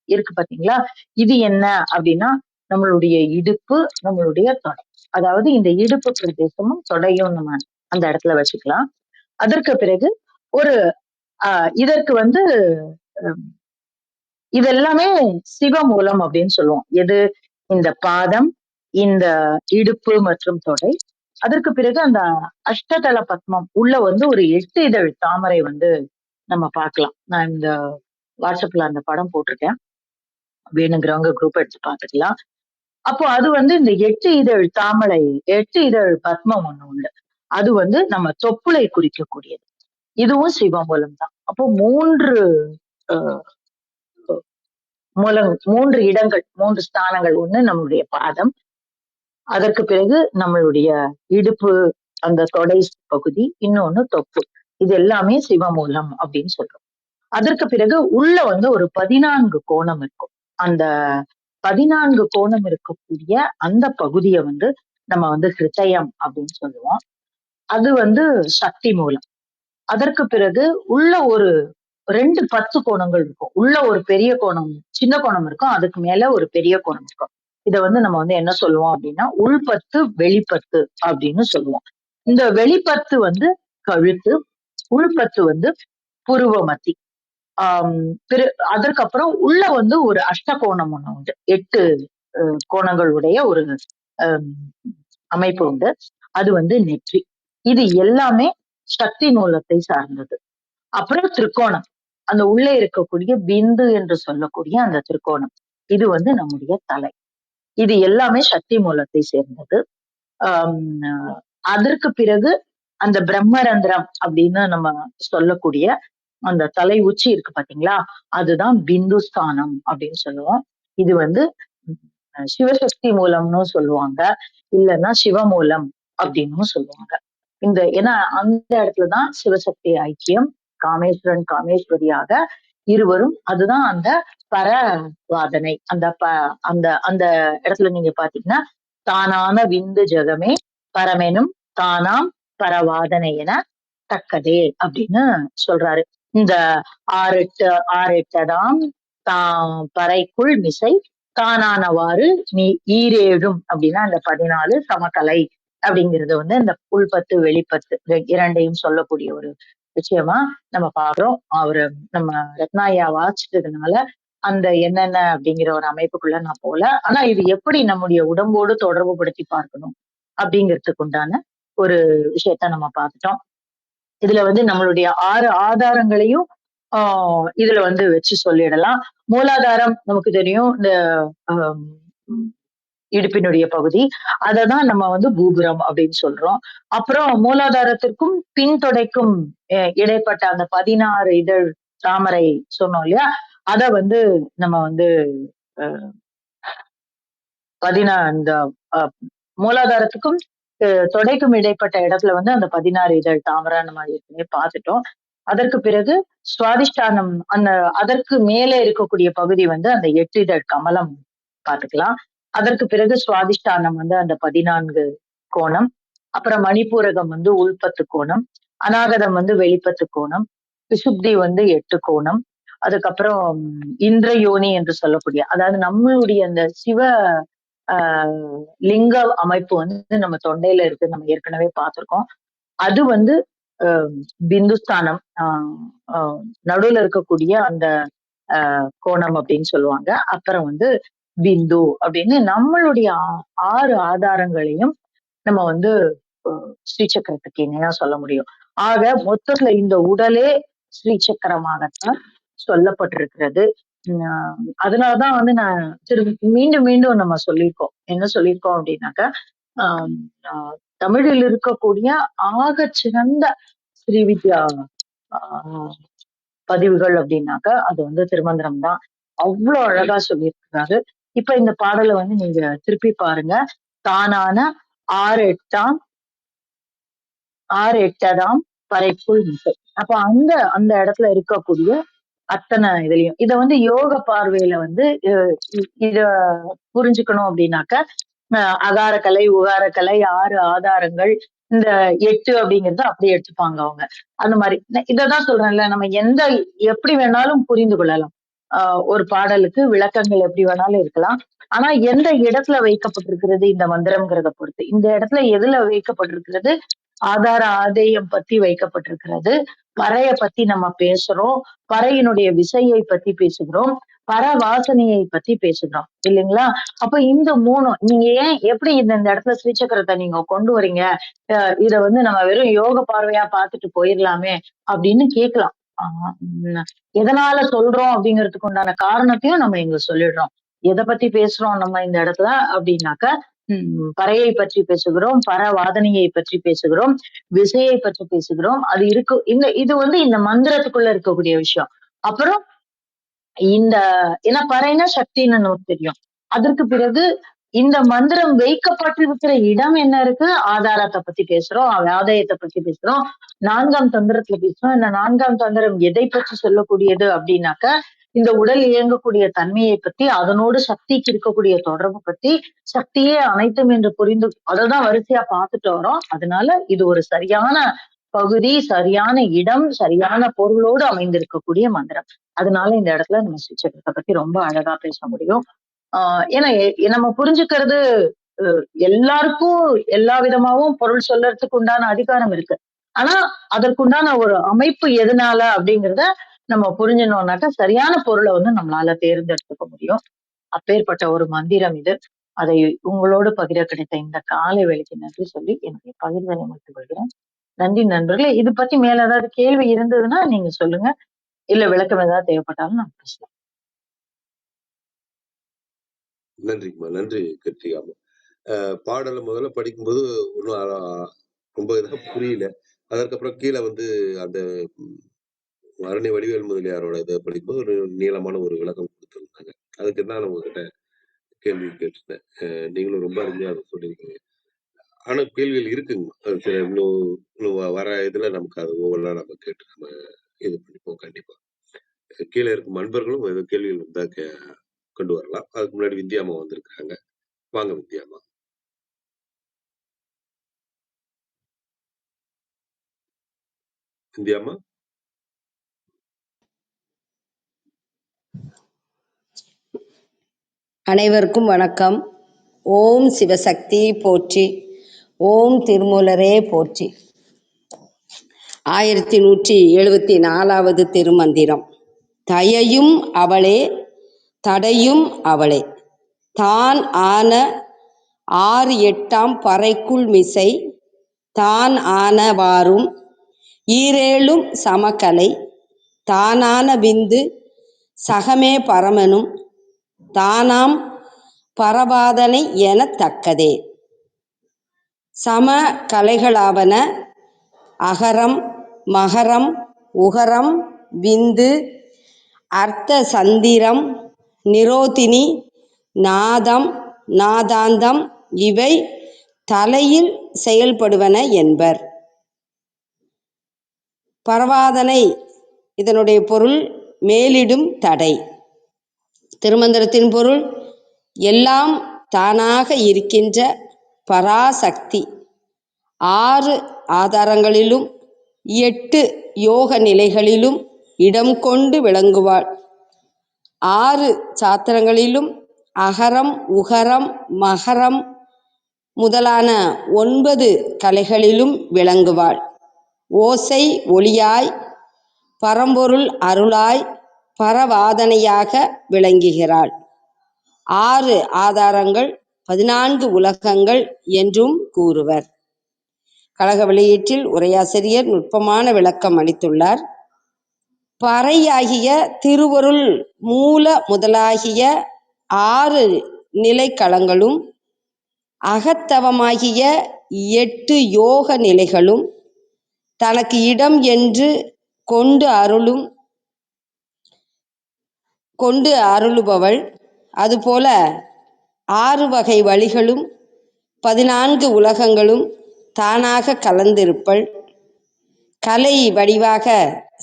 இருக்கு பாத்தீங்களா? இது என்ன அப்படின்னா நம்மளுடைய இடுப்பு, நம்மளுடைய தொடை. அதாவது இந்த இடுப்பு பிரதேசமும் தொடையும் நம்ம அந்த இடத்துல வச்சுக்கலாம். அதற்கு பிறகு ஒரு இதற்கு வந்து இதெல்லாமே சிவமூலம் அப்படின்னு சொல்லுவோம். எது? இந்த பாதம், இந்த இடுப்பு மற்றும் தொடை. அதற்கு பிறகு அந்த அஷ்டதள பத்மம் உள்ள வந்து ஒரு 8 இதழ் தாமரை வந்து நம்ம பார்க்கலாம். நான் இந்த வாட்ஸ்அப்ல அந்த படம் போட்டிருக்கேன். வேணுங்கிறவங்க குரூப் எடுத்து பார்த்துக்கலாம். அப்போ அது வந்து இந்த 8 இதழ் தாமரை, 8 இதழ் பத்மம் ஒண்ணு உண்டு. அது வந்து நம்ம தொப்புளை குறிக்கக்கூடியது. இதுவும் சிவமூலம் தான். அப்போ 3 மூலம் 3 இடங்கள், 3 ஸ்தானங்கள். ஒண்ணு நம்மளுடைய பாதம், அதற்கு பிறகு நம்மளுடைய இடுப்பு, அந்த தொடை பகுதி, இன்னொன்னு தொப்பு. இது எல்லாமே சிவமூலம் அப்படின்னு சொல்றோம். அதற்கு பிறகு உள்ள வந்து ஒரு 14 கோணம் இருக்கும். அந்த 14 கோணம் இருக்கக்கூடிய அந்த பகுதியை வந்து நம்ம வந்து ஹிருதயம் அப்படின்னு சொல்லுவோம். அது வந்து சக்தி மூலம். அதற்கு பிறகு உள்ள ஒரு 2 10 கோணங்கள் இருக்கும். உள்ள ஒரு பெரிய கோணம், சின்ன கோணம் இருக்கும். அதுக்கு மேல ஒரு பெரிய கோணம் இருக்கும். இத வந்து நம்ம வந்து என்ன சொல்லுவோம் அப்படின்னா உள்பத்து, வெளிப்பத்து அப்படின்னு சொல்லுவோம். இந்த வெளிப்பத்து வந்து கழுத்து, உள்பத்து வந்து புருவ மத்தி. அதற்கப்புறம் உள்ள வந்து ஒரு அஷ்டகோணம் ஒண்ணு உண்டு. 8 கோணங்களுடைய ஒரு அமைப்பு உண்டு. அது வந்து நெற்றி. இது எல்லாமே சக்தி மூலத்தை சார்ந்தது. அப்புறம் திரிகோணம். அந்த உள்ளே இருக்கக்கூடிய பிந்து என்று சொல்லக்கூடிய அந்த திரிகோணம். இது வந்து நம்முடைய தலை. இது எல்லாமே சக்தி மூலத்தை சேர்ந்தது. அதற்கு பிறகு அந்த பிரம்மரந்திரம் அப்படின்னு நம்ம சொல்லக்கூடிய அந்த தலை உச்சி இருக்கு பாத்தீங்களா? அதுதான் பிந்துஸ்தானம் அப்படின்னு சொல்லுவோம். இது வந்து சிவசக்தி மூலம்னு சொல்லுவாங்க. இல்லைன்னா சிவமூலம் அப்படின்னு சொல்லுவாங்க. ஏன்னா அந்த இடத்துலதான் சிவசக்தி ஐக்கியம், காமேஸ்வரன் காமேஸ்வரியாக இருவரும். அதுதான் அந்த பரவாதனை. அந்த அந்த இடத்துல நீங்க பாத்தீங்கன்னா தானான விந்து ஜெகமே பரமெனும் தானாம் பரவாதனை என தக்கதே அப்படின்னு சொல்றாரு. இந்த ஆறெட்டதாம் பறைக்குள் மிசை தானானவாறு நீ ஈரேழும் அப்படின்னா அந்த 14 சமகலை அப்படிங்கிறது வந்து இந்த உள்பத்து வெளிப்பத்து இரண்டையும் சொல்லக்கூடிய ஒரு விஷயமா நம்ம பாக்குறோம். நம்ம ரத்னாயா வாசிச்சதுனால அந்த என்னென்ன அப்படிங்கிற ஒரு அமைப்புக்குள்ள நான் போல. ஆனா இது எப்படி நம்முடைய உடம்போடு தொடர்பு படுத்தி பார்க்கணும் அப்படிங்கிறதுக்கு உண்டான ஒரு விஷயத்த நம்ம பார்த்துட்டோம். இதுல வந்து நம்மளுடைய 6 ஆதாரங்களையும் இதுல வந்து வச்சு சொல்லிடலாம். மூலாதாரம் நமக்கு தெரியும், இந்த இடுப்பினுடைய பகுதி. அததான் நம்ம வந்து பூபுரம் அப்படின்னு சொல்றோம். அப்புறம் மூலாதாரத்திற்கும் பின்தொடைக்கும் இடைப்பட்ட அந்த 16 இதழ் தாமரை சொன்னோம் இல்லையா? அத வந்து நம்ம வந்து இந்த மூலாதாரத்துக்கும் தொடைக்கும் இடைப்பட்ட இடத்துல வந்து அந்த 16 இதழ் தாமரை நம்ம ஏற்கனவே பார்த்துட்டோம். அதற்கு பிறகு சுவாதிஷ்டானம், அதற்கு மேலே இருக்கக்கூடிய பகுதி வந்து அந்த 8 இதழ் கமலம் பார்த்துக்கலாம். அதற்கு பிறகு சுவாதிஷ்டானம் வந்து அந்த 14 கோணம். அப்புறம் மணிப்பூரகம் வந்து உள்பத்து கோணம். அநாகதம் வந்து வெளிப்பத்து கோணம். விசுப்தி வந்து 8 கோணம். அதுக்கப்புறம் இந்திரயோனி என்று சொல்லக்கூடிய, அதாவது நம்மளுடைய அந்த சிவ லிங்க அமைப்பு வந்து நம்ம தொண்டையில இருக்கு. நம்ம ஏற்கனவே பார்த்திருக்கோம். அது வந்து பிந்துஸ்தானம், நடுவுல இருக்கக்கூடிய அந்த கோணம் அப்படின்னு சொல்லுவாங்க. அப்புறம் வந்து பிந்து அப்படின்னு நம்மளுடைய 6 ஆதாரங்களையும் நம்ம வந்து ஸ்ரீசக்கரத்துக்கு இணையா சொல்ல முடியும். ஆக மொத்தத்துல இந்த உடலே ஸ்ரீசக்கரமாகத்தான் சொல்லப்பட்டிருக்கிறது. அதனாலதான் வந்து நான் மீண்டும் மீண்டும் நம்ம சொல்லியிருக்கோம். என்ன சொல்லியிருக்கோம் அப்படின்னாக்கா, ஆஹ் ஆஹ் தமிழில் இருக்கக்கூடிய சிறந்த ஸ்ரீவித்யா ஆஹ் பதிவுகள் அப்படின்னாக்கா அது வந்து திருமந்திரம் தான். அவ்வளவு அழகா சொல்லியிருக்கிறாரு. இப்ப இந்த பாடலை வந்து நீங்க திருப்பி பாருங்க. தானான ஆறு எட்டதாம் பறைக்குள் மிசை. அப்ப அந்த அந்த இடத்துல இருக்கக்கூடிய அத்தனை இதுலயும் இத வந்து யோக பார்வையில வந்து இத புரிஞ்சுக்கணும் அப்படின்னாக்க அகாரக்கலை, உகாரக்கலை, 6 ஆதாரங்கள், இந்த 8 அப்படிங்கறத அப்படியே எடுத்துப்பாங்க அவங்க. அந்த மாதிரி இததான் சொல்றேன்ல, நம்ம எப்படி வேணாலும் புரிந்து கொள்ளலாம். ஒரு பாடலுக்கு விளக்கங்கள் எப்படி வேணாலும் இருக்கலாம். ஆனா எந்த இடத்துல வைக்கப்பட்டிருக்கிறது இந்த மந்திரம்ங்கிறத பொறுத்து. இந்த இடத்துல எதுல வைக்கப்பட்டிருக்கிறது? ஆதார ஆதேயம் பத்தி வைக்கப்பட்டிருக்கிறது. பறைய பத்தி நம்ம பேசுறோம். பறையினுடைய விசையை பத்தி பேசுகிறோம். பர வாசனையை பத்தி பேசுகிறோம் இல்லைங்களா? அப்ப இந்த 3 நீங்க ஏன் எப்படி இந்த இடத்துல ஸ்ரீசக்கரத்தை நீங்க கொண்டு வரீங்க? இத வந்து நம்ம வெறும் யோக பார்வையா பார்த்துட்டு போயிடலாமே அப்படின்னு கேட்கலாம். எதனால சொல்றோம் அப்படிங்கிறதுக்கு உண்டான காரணத்தையும் நம்ம இங்க சொல்லிடுறோம். எதை பத்தி பேசுறோம் நம்ம இந்த இடத்துல அப்படின்னாக்க, பறையை பற்றி பேசுகிறோம், பர வாதனையை பற்றி பேசுகிறோம், விசையை பற்றி பேசுகிறோம். அது இருக்கு. இது வந்து இந்த மந்திரத்துக்குள்ள இருக்கக்கூடிய விஷயம். அப்புறம் இந்த ஏன்னா பறைனா சக்தின்னு நமக்கு தெரியும். அதற்கு பிறகு இந்த மந்திரம் வைக்கப்பட்டிருக்கிற இடம் என்ன இருக்கு? ஆதாரத்தை பத்தி பேசுறோம், ஆதாயத்தை பத்தி பேசுறோம், 4ஆம் தந்திரத்துல பேசுறோம். இந்த 4ஆம் தந்திரம் எதை பற்றி சொல்லக்கூடியது அப்படின்னாக்க, இந்த உடல் இயங்கக்கூடிய தன்மையை பத்தி, அதனோடு சக்திக்கு இருக்கக்கூடிய தொடர்பு பத்தி, சக்தியே அனைத்தும் என்று புரிந்து அததான் வரிசையா பார்த்துட்டு வரோம். அதனால இது ஒரு சரியான பகுதி, சரியான இடம், சரியான பொருளோடு அமைந்திருக்கக்கூடிய மந்திரம். அதனால இந்த இடத்துல நம்ம ஸ்ரீசக்கரத்தை பத்தி ரொம்ப அழகா பேச முடியும். ஏன்னா நம்ம புரிஞ்சுக்கிறது எல்லாருக்கும் எல்லா விதமாவும் பொருள் சொல்லறதுக்கு உண்டான அதிகாரம் இருக்கு. ஆனா அதற்குண்டான ஒரு அமைப்பு எதனால அப்படிங்கிறத நம்ம புரிஞ்சணும்னாக்கா சரியான பொருளை வந்து நம்மளால தேர்ந்தெடுத்துக்க முடியும். அப்பேற்பட்ட ஒரு மந்திரம் இது. அதை உங்களோடு பகிர கிடைத்த இந்த காலை வேளைக்கு நன்றி சொல்லி என்னுடைய பகிர்தலை முடித்துக் கொள்கிறேன். நன்றி நண்பர்களே. இது பத்தி மேல ஏதாவது கேள்வி இருந்ததுன்னா நீங்க சொல்லுங்க. இல்ல விளக்கம் ஏதாவது தேவைப்பட்டாலும் நான் பேசலாம். நன்றிம்மா, நன்றி கிருத்திகாமா. பாடலை முதல்ல படிக்கும்போது ஒன்றும் ரொம்ப இதாக புரியல. அதற்கப்புறம் கீழே வந்து அந்த அருணை வடிவேல் முதலியாரோட இதை படிக்கும்போது ஒரு நீளமான ஒரு விளக்கம் கொடுத்துருந்தாங்க. அதுக்கு தான் நான் உங்ககிட்ட கேள்வி கேட்டிருந்தேன். நீங்களும் ரொம்ப அருமையா அதை சொல்லியிருக்கீங்க. ஆனா கேள்விகள் இருக்குங்க. அது சில இன்னும் வர இதுல நமக்கு அது ஒவ்வொன்றா நம்ம கேட்டு நம்ம இது பண்ணிப்போம் கண்டிப்பா. கீழே இருக்கும் நண்பர்களும் ஏதோ கேள்விகள் இருந்தா கொண்டு வரலாம். அதுக்கு முன்னாடி வித்யாமா வந்திருக்காங்க. வாங்க வித்யாமா. வித்யாமா. அனைவருக்கும் வணக்கம். ஓம் சிவசக்தி போற்றி, ஓம் திருமூலரே போற்றி. 1174வது திருமந்திரம். தயையும் அவளே தடையும் அவளே, தான் ஆன 6 8ஆம் பறைக்குள் மிசை, தான் ஆனவாறும் 7ம் சமக்கலை, தானான விந்து சகமே பரமனும், தானாம் பரவாதனை எனத் தக்கதே. சம கலைகளாவன அகரம், மகரம், உகரம், விந்து, அர்த்த சந்திரம், நிரோதினி, நாதம், நாதாந்தம். இவை தலையில் செயல்படுவன என்பர். பரவாதனை இதனுடைய பொருள் மேலிடும் தடை. திருமந்திரத்தின் பொருள் எல்லாம் தானாக இருக்கின்ற பராசக்தி 6 ஆதாரங்களிலும் 8 யோக நிலைகளிலும் இடம் கொண்டு விளங்குவாள். 6 சாத்திரங்களிலும் அகரம், உகரம், மகரம் முதலான 9 கலைகளிலும் விளங்குவாள். ஓசை ஒளியாய், பரம்பொருள் அருளாய், பரவாதனையாக விளங்குகிறாள். 6 ஆதாரங்கள் 14 உலகங்கள் என்றும் கூறுவர். கழக வெளியீட்டில் உரையாசிரியர் நுட்பமான விளக்கம் அளித்துள்ளார். பறையாகிய திருவருள் மூல முதலாகிய 6 நிலைக்களங்களும் அகத்தவமாகிய 8 யோக நிலைகளும் தனக்கு இடம் என்று கொண்டு அருளுபவள். அதுபோல 6 வகை வழிகளும் 14 உலகங்களும் தானாக கலந்திருப்பள். கலை வடிவாக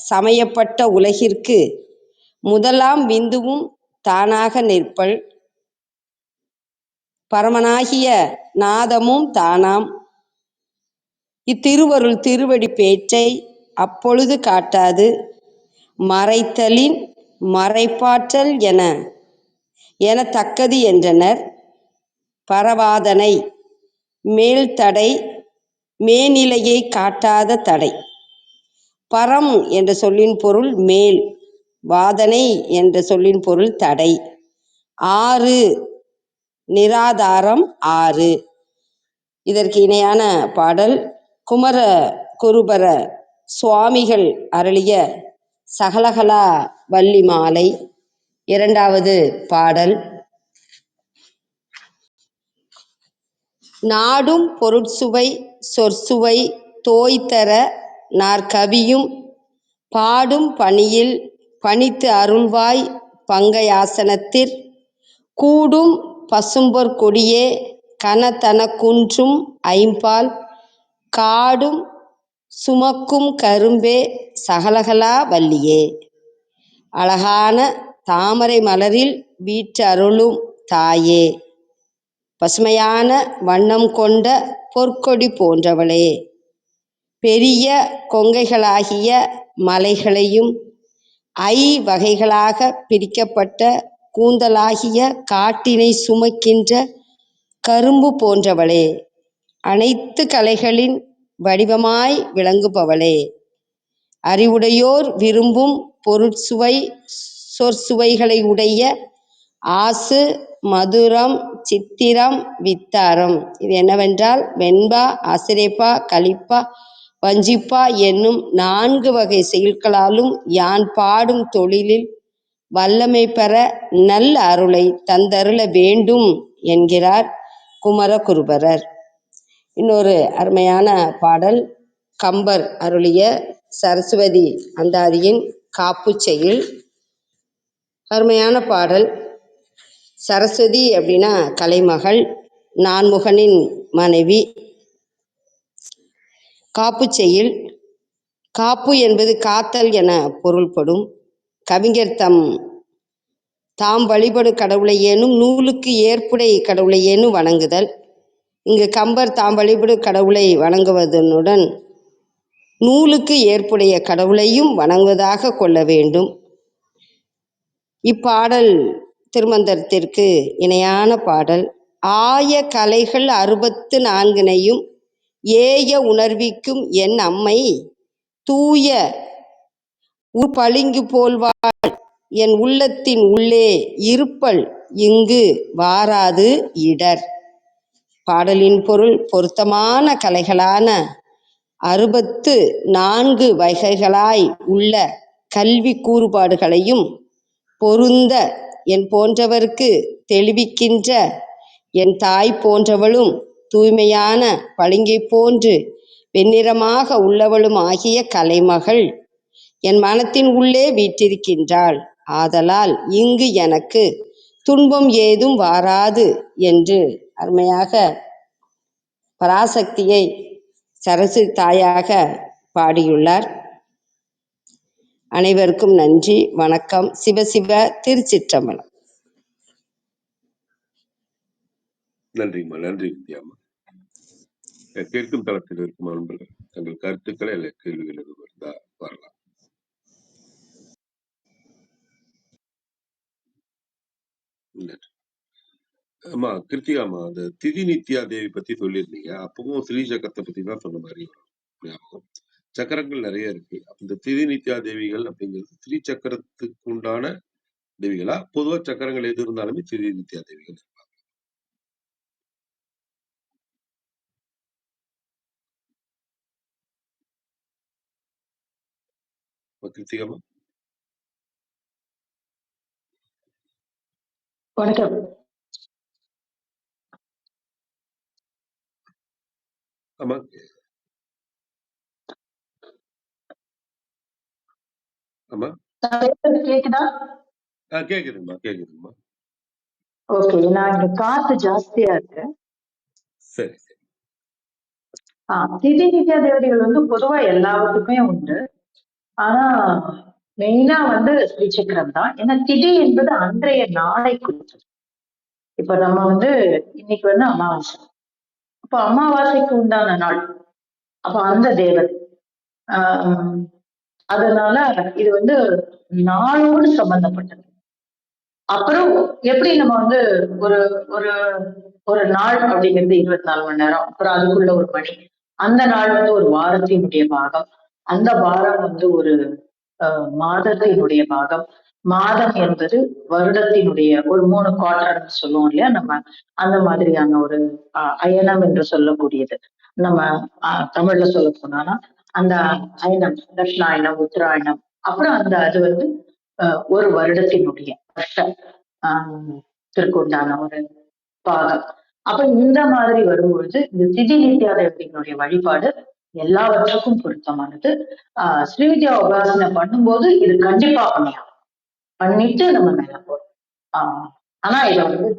சமையப்பட்ட உலகிற்கு முதலாம் விந்துவும் தானாக நிற்பள். பரமனாகிய நாதமும் தானாம். இத்திருவருள் திருவடி பேற்றை அப்பொழுது காட்டாது மறைத்தலின் மறைப்பாற்றல் என தக்கது என்றனர். பரவாதனை மேல்தடை மேனிலையை காட்டாத தடை. பரம் என்ற சொல்லின் பொருள் மேல், வாதனை என்ற சொல்லின் பொருள் தடை. 6 நிராதாரம் 6. இதற்கு இணையான பாடல் குமர குருபர சுவாமிகள் அருளிய சகலகலா வள்ளி மாலை 2வது பாடல். நாடும் பொருட்சுவை சொற்சுவை தோய்தர நாற்கவியும் பாடும் பணியில் பணித்து அருள்வாய் பங்கயாசனத்திற் கூடும் பசும்பொற் கொடியே கனதனக் குன்றும் ஐம்பால் காடும் சுமக்கும் கரும்பே சகலகலா வல்லியே. அழகான தாமரை மலரில் வீற்றருளும் தாயே, பசுமையான வண்ணம் கொண்ட பொற்கொடி போன்றவளே, பெரிய கொங்கைகளாகிய மலைகளையும் வகைகளாக பிரிக்கப்பட்ட கூந்தலாகிய காட்டினை சுமக்கின்ற கரும்பு போன்றவளே, அனைத்து கலைகளின் வடிவமாய் விளங்குபவளே, அறிவுடையோர் விரும்பும் பொருட்சுவை சொற்சுவைகளை உடைய ஆசு மதுரம் சித்திரம் வித்தாரம். இது என்னவென்றால் வெண்பா ஆசிரியப்பா கலிப்பா வஞ்சிப்பா என்னும் 4 வகை செயல்களாலும் யான் பாடும் தொழிலில் வல்லமை பெற நல்ல அருளை தந்தருள வேண்டும் என்கிறார் குமரகுருபரர். இன்னொரு அருமையான பாடல் கம்பர் அருளிய சரஸ்வதி அந்தாதியின் காப்பு செயல். அருமையான பாடல். சரஸ்வதி அப்படின்னா கலைமகள், நான்முகனின் மனைவி. காப்பு செயல். காப்பு என்பது காத்தல் என பொருள்படும். கவிஞர் தாம் வழிபடு கடவுளை ஏனும் நூலுக்கு ஏற்புடை கடவுளை ஏனும் வணங்குதல். இங்கு கம்பர் தாம் வழிபடு கடவுளை வணங்குவதனுடன் நூலுக்கு ஏற்புடைய கடவுளையும் வணங்குவதாக கொள்ள வேண்டும். இப்பாடல் திருமந்திரத்திற்கு இணையான பாடல். ஆய கலைகள் 64 ஏய உணர்விக்கும் என் அம்மை தூய பளிங்கு போல்வாள் என் உள்ளத்தின் உள்ளே இருப்பள் இங்கு வாராது இடர். பாடலின் பொருள் பொருத்தமான கலைகளான 64 வகைகளாய் உள்ள கல்வி கூறுபாடுகளையும் பொருந்த என் போன்றவர்க்கு தெளிவிக்கின்ற என் தாய் போன்றவளும் தூய்மையான பளிங்கை போன்று வெண்ணிறமாக உள்ளவளும் ஆகிய கலைமகள் என் மனத்தின் உள்ளே வீற்றிருக்கின்றாள். ஆதலால் இங்கு எனக்கு துன்பம் ஏதும் வாராது என்று அருமையாக பராசக்தியை சரஸ்வதி தாயாக பாடியுள்ளார். அனைவருக்கும் நன்றி, வணக்கம். சிவசிவ திருச்சிற்றம்பலம். நன்றிம்மா, நன்றி வித்யாம்மா. கேட்கும் தளத்தில் இருக்கும் அன்பர்கள் தங்கள் கருத்துக்களை அல்ல கேள்விகள் எதுவும் இருந்தா வரலாம். ஆமா கிருத்திகாமா, அந்த திதி நித்யா தேவி பத்தி சொல்லியிருந்தீங்க. அப்பவும் ஸ்ரீ சக்கரத்தை பத்தி தான் சொன்ன மாதிரி ஞாபகம். சக்கரங்கள் நிறைய இருக்கு. இந்த திதி நித்யா தேவிகள் அப்படிங்கிறது ஸ்ரீ சக்கரத்துக்கு உண்டான தேவிகளா? பொதுவா சக்கரங்கள் எது இருந்தாலுமே திதி நித்யா தேவிகள் இருப்பாங்க. கிருத்திகாமா வணக்கம். ஆமா. ஆமா. நான் பேசுறது கேக்குதா? கேக்குதுங்கம்மா. ஓகே, நான் இங்க காத்து ஜாஸ்தியா இருக்கு. சரி. திதி நித்யா தேவதைகள் வந்து பொதுவா எல்லாத்துக்குமே உண்டு. ஆனா மெயினா வந்து ஸ்ரீசக்கரம் தான். ஏன்னா திதி என்பது அன்றைய நாளை குறிச்சது. இப்ப நம்ம வந்து இன்னைக்கு வந்து அமாவாசை. அப்ப அமாவாசைக்கு உண்டான நாள். அப்ப அந்த தேவதை. ஆஹ் அதனால இது வந்து நாளோடு சம்பந்தப்பட்டது. அப்புறம் எப்படி நம்ம வந்து ஒரு ஒரு ஒரு நாள் அப்படிங்கிறது 24 மணி நேரம், அப்புறம் அதுக்குள்ள ஒரு மணி, அந்த நாள் வந்து ஒரு வாரத்தினுடைய பாகம், அந்த வாரம் வந்து ஒரு மாதத்தினுடைய பாகம், மாதம் என்பது வருடத்தினுடைய ஒரு 3 குவார்டர்னு சொல்லுவோம் இல்லையா நம்ம, அந்த மாதிரியான ஒரு அயனம் என்று சொல்லக்கூடியது. நம்ம தமிழ்ல சொல்ல போனோம்னா அந்த அயனம், தட்சிணாயனம், உத்தராயணம், அப்புறம் அந்த அது வந்து ஒரு வருடத்தினுடைய வருஷம் திருக்குண்டான ஒரு பாகம். அப்ப இந்த மாதிரி வரும்பொழுது இந்த திதி நித்யா தேவதைகளுடைய வழிபாடு எல்லாவற்றுக்கும் பொருத்தமானது. ஸ்ரீவித்யா உபாசனை பண்ணும்போது இது கண்டிப்பா பண்ணிட்டு நம்ம மேல போறோம். ஆனா இத வந்து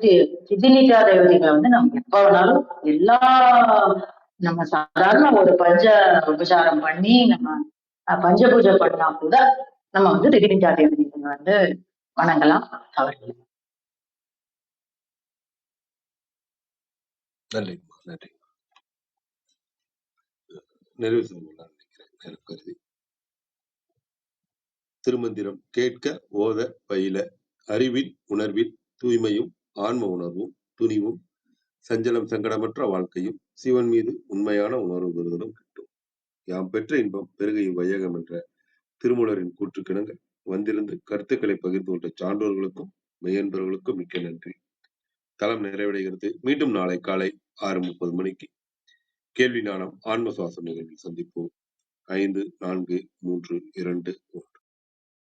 திதி நித்யா தேவதைகளை வந்து நம்ம எப்ப வேணாலும் எல்லா நம்ம சாதாரண ஒரு பஞ்ச உபசாரம் பண்ணி நம்ம பஞ்ச பூஜை பண்ணா கூட நம்ம வந்து திதி நித்யா தேவதைகளை வந்து வணங்கலாம், தவறு. நன்றிங்கம்மா, நன்றி. நிறைவு செய்யலாம் நினைக்கிறேன் நேரம் கருதி. திருமந்திரம் கேட்க ஓத பயில அறிவில் உணர்வில் தூய்மையும் ஆன்ம உணர்வும் துணிவும் சஞ்சலம் சங்கடமற்ற வாழ்க்கையும் சிவன் மீது உண்மையான உணர்வு பெறுதலும் கிட்டும். யாம் பெற்ற இன்பம் பெருகையும் வையகம் என்ற திருமூலரின் கூற்றுக்கிணங்க வந்திருந்து கருத்துக்களை பகிர்ந்து கொண்ட சான்றோர்களுக்கும் மெய்யன்பர்களுக்கும் மிக்க நன்றி. தளம் நிறைவடைகிறது. மீண்டும் நாளை காலை 6:30 மணிக்கு கேள்வி ஞானம் ஆன்ம சுவாசம் நிகழ்வில் சந்திப்போம். 5, 4, 3, 2, 1.